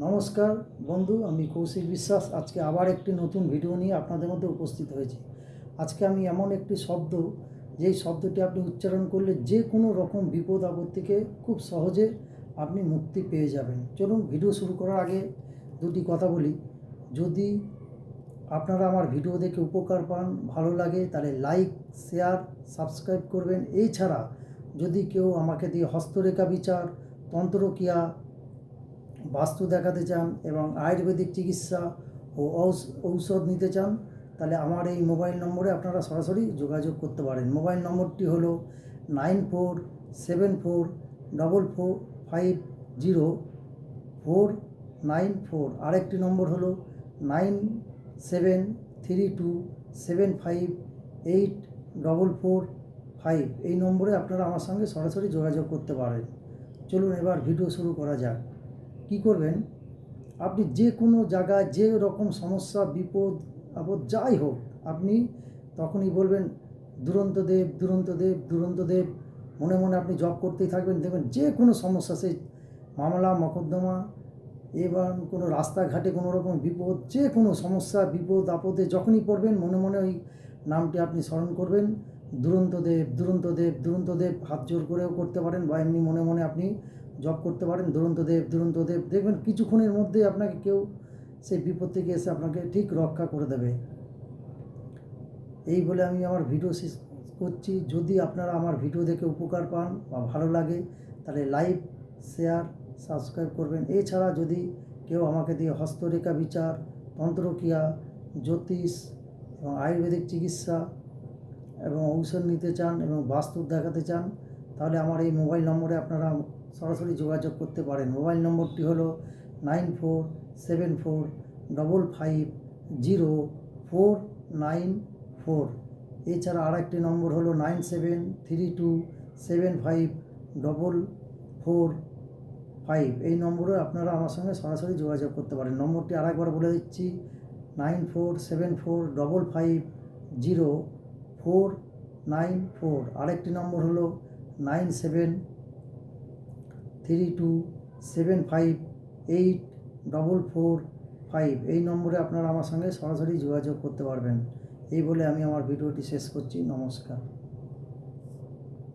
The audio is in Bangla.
নমস্কার বন্ধু, আমি কৌশিক বিশ্বাস। আজকে আবার একটি নতুন ভিডিও নিয়ে আপনাদের মধ্যে উপস্থিত হয়েছি। আজকে আমি এমন একটি শব্দ, যেই শব্দটি আপনি উচ্চারণ করলে যে কোনো রকম বিপদ আপদ থেকে খুব সহজে আপনি মুক্তি পেয়ে যাবেন। চলুন ভিডিও শুরু করার আগে দুটি কথা বলি। যদি আপনারা আমার ভিডিও দেখে উপকার পান, ভালো লাগে, তাহলে লাইক, শেয়ার, সাবস্ক্রাইব করবেন। এছাড়া যদি কেউ আমাকে দিয়ে হস্তরেখা বিচার, তন্ত্রক্রিয়া, বাস্তু দেখাতে চান এবং আয়ুর্বেদিক চিকিৎসা ও ঔষধ নিতে চান, তাহলে আমার এই মোবাইল নম্বরে আপনারা সরাসরি যোগাযোগ করতে পারেন। মোবাইল নম্বরটি হলো 9474450494। আরেকটি নম্বর হলো 9732758445। এই নম্বরে আপনারা আমার সঙ্গে সরাসরি যোগাযোগ করতে পারেন। চলুন এবার ভিডিও শুরু করা যাক। কি করবেন, আপনি যে কোনো জায়গায় যে রকম সমস্যা, বিপদ আপদ যাই হোক, আপনি তখনই বলবেন দুরন্ত দেব, দুরন্ত দেব, দুরন্ত দেব। মনে মনে আপনি জপ করতেই থাকবেন। দেখবেন যে কোনো সমস্যা, সেই মামলা মকদ্দমা, এবার কোনো রাস্তাঘাটে কোনো রকম বিপদ, যে কোনো সমস্যা, বিপদ আপদে যখনই পড়বেন, মনে মনে ওই নামটি আপনি স্মরণ করবেন, দুরন্ত দেব, দুরন্ত দেব, দুরন্ত দেব। হাত জোর করেও করতে পারেন বা এমনি মনে মনে আপনি জপ করতে পারেন, দুরন্ত দেব, দুরন্ত দেব। দেখবেন কিছুক্ষণের মধ্যে আপনাকে কেউ সেই বিপদ থেকে এসে আপনাকে ঠিক রক্ষা করে দেবে। এই বলে আমি আমার ভিডিও শেষ করছি। যদি আপনারা আমার ভিডিও দেখে উপকার পান বা ভালো লাগে, তাহলে লাইক, শেয়ার, সাবস্ক্রাইব করবেন। এছাড়া যদি কেউ আমাকে দিয়ে হস্তরেখা বিচার, তন্ত্রক্রিয়া, জ্যোতিষ এবং আয়ুর্বেদিক চিকিৎসা এবং ঔষধ নিতে চান এবং বাস্তু দেখাতে চান, তাহলে আমার এই মোবাইল নম্বরে আপনারা সরাসরি যোগাযোগ করতে পারেন। মোবাইল নম্বরটি হলো 9474550494। এছাড়া আরেকটি নম্বর হলো 9732754445। এই নম্বরে আপনারা আমার সঙ্গে সরাসরি যোগাযোগ করতে পারেন। নম্বরটি আরেকবার বলে দিচ্ছি, 9474550494। আরেকটি নম্বর হলো 9732758445। এই নম্বরে আপনারা আমার সঙ্গে সরাসরি যোগাযোগ করতে পারবেন। এই বলে আমি আমার ভিডিওটি শেষ করছি। নমস্কার।